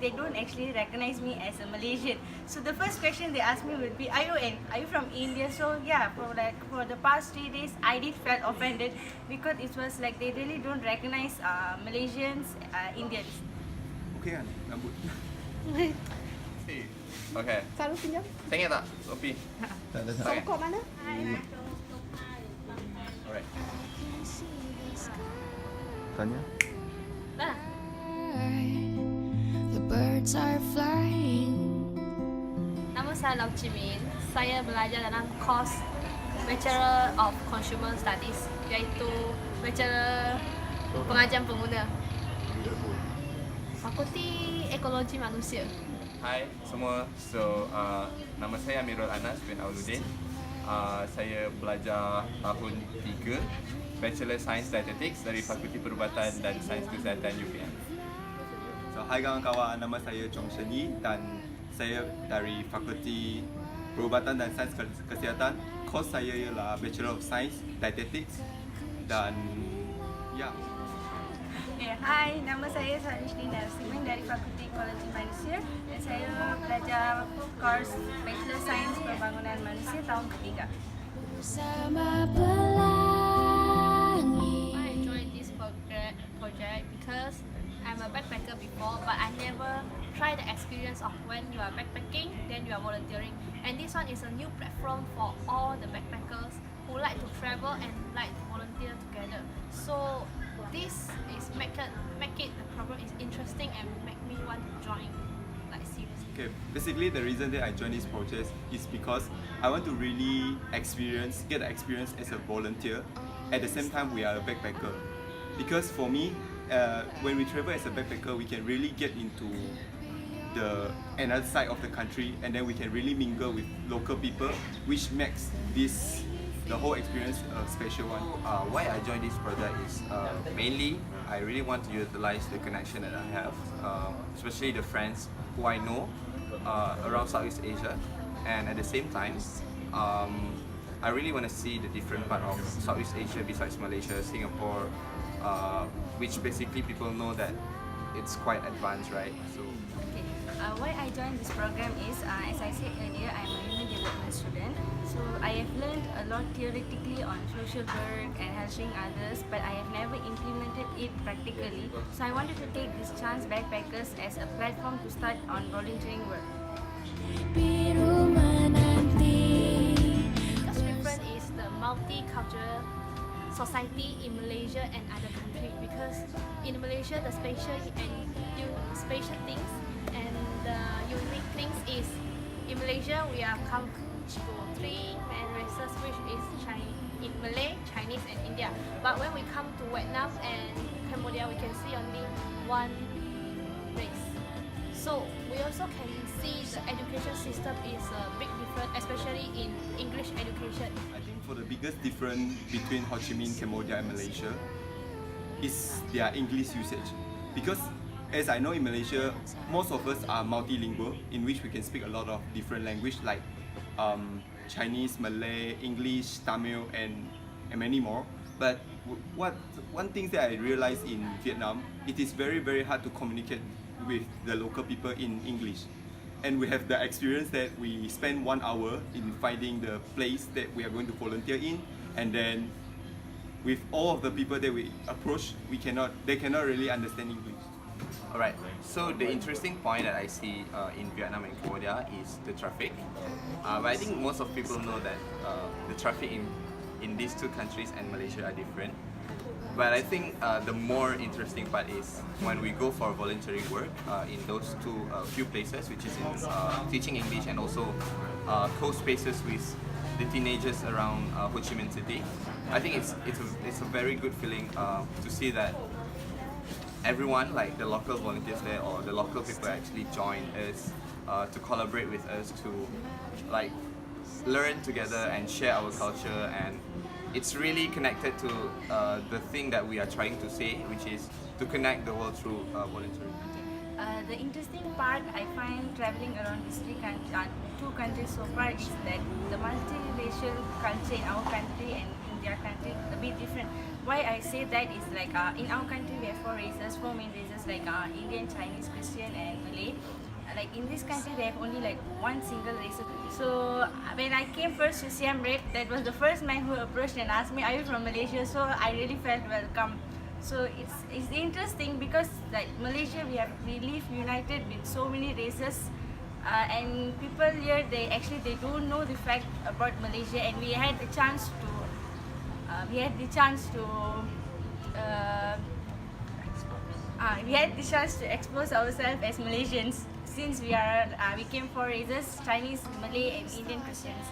they don't actually recognize me as a Malaysian. So the first question they ask me would be, are you from India? So yeah, for the past 3 days, I did felt offended because it was like they really don't recognize Malaysians, Indians. Okay kan rambut? Okay. Selalu pinjam. Saya ingat tak? Sophie? Tak ada. Songkok mana? Alright. Tanya. The birds are flying. Nama saya Chi Minh. Saya belajar dalam course Bachelor of Consumer Studies, iaitu Bachelor Pengajian Pengguna. Fakulti Ekologi Manusia. Hai semua. So nama saya Amirul Anas bin Auluddin. Saya belajar tahun 3 Bachelor Science Dietetics dari Fakulti Perubatan dan Sains Kesihatan UPM. So, hai kawan-kawan, nama saya Chong Shen Yi dan saya dari Fakulti Perubatan dan Sains Kesihatan. Course saya ialah Bachelor of Science Dietetics dan ya. Hai, nama saya Chi Minh dari Fakulti Ekologi Manusia dan saya belajar course Bachelor Science Pembangunan Manusia tahun ketiga. Bersama pelangi. I joined this project because I'm a backpacker before, but I never tried the experience of when you are backpacking, then you are volunteering. And this one is a new platform for all the backpackers who like to travel and like to volunteer together. So this is make it the program is interesting and make me want to join, like seriously. Okay, basically the reason that I joined this project is because I want to really get the experience as a volunteer. At the same time, we are a backpacker. Because for me, when we travel as a backpacker, we can really get into another side of the country, and then we can really mingle with local people, which makes the whole experience a special one. Why I joined this project is mainly I really want to utilize the connection that I have, especially the friends who I know around Southeast Asia, and at the same time, I really want to see the different part of Southeast Asia besides Malaysia, Singapore, which basically people know that it's quite advanced, right? So. Okay. Why I joined this program is, as I said earlier, I'm a human development student. So I have learned a lot theoretically on social work and helping others, but I have never implemented it practically. So I wanted to take this chance backpackers as a platform to start on volunteering work. Biru menanti. What's different is the multicultural society in Malaysia and other countries, because in Malaysia the spatial things and the unique things is in Malaysia we are come to 3 main races, which is in Malay, Chinese and India. But when we come to Vietnam and Cambodia, we can see only one race. So we also can see the education system is a big difference, especially in English education. I think for the biggest difference between Ho Chi Minh, Cambodia and Malaysia is their English usage. Because as I know in Malaysia, most of us are multilingual, in which we can speak a lot of different language like Chinese, Malay, English, Tamil and many more. But one thing that I realized in Vietnam, it is very hard to communicate with the local people in English. And we have the experience that we spend 1 hour in finding the place that we are going to volunteer in, and then with all of the people that we approach, they cannot really understand English. Alright, so the interesting point that I see in Vietnam and Cambodia is the traffic. But I think most of people know that the traffic in these two countries and Malaysia are different. But I think the more interesting part is when we go for volunteering work in those few places, which is in teaching English and also co-spaces with the teenagers around Ho Chi Minh City. I think it's a very good feeling to see that everyone, like the local volunteers there or the local people, actually join us to collaborate with us to like learn together and share our culture, and it's really connected to the thing that we are trying to say, which is to connect the world through volunteering. The interesting part I find traveling around these two countries so far is that the multiracial culture in our country and in their country a bit different. why I say that is like in our country we have four main races like Indian, Chinese, Christian, and Malay. Like in this country they have only like one single race. So when I came first to Siem Reap, that was the first man who approached and asked me, "Are you from Malaysia?" So I really felt welcome. So it's interesting because like Malaysia we live united with so many races. And people here they don't know the fact about Malaysia, and we had the chance to expose ourselves as Malaysians since we came four races: Chinese, Malay, and Indian Christians.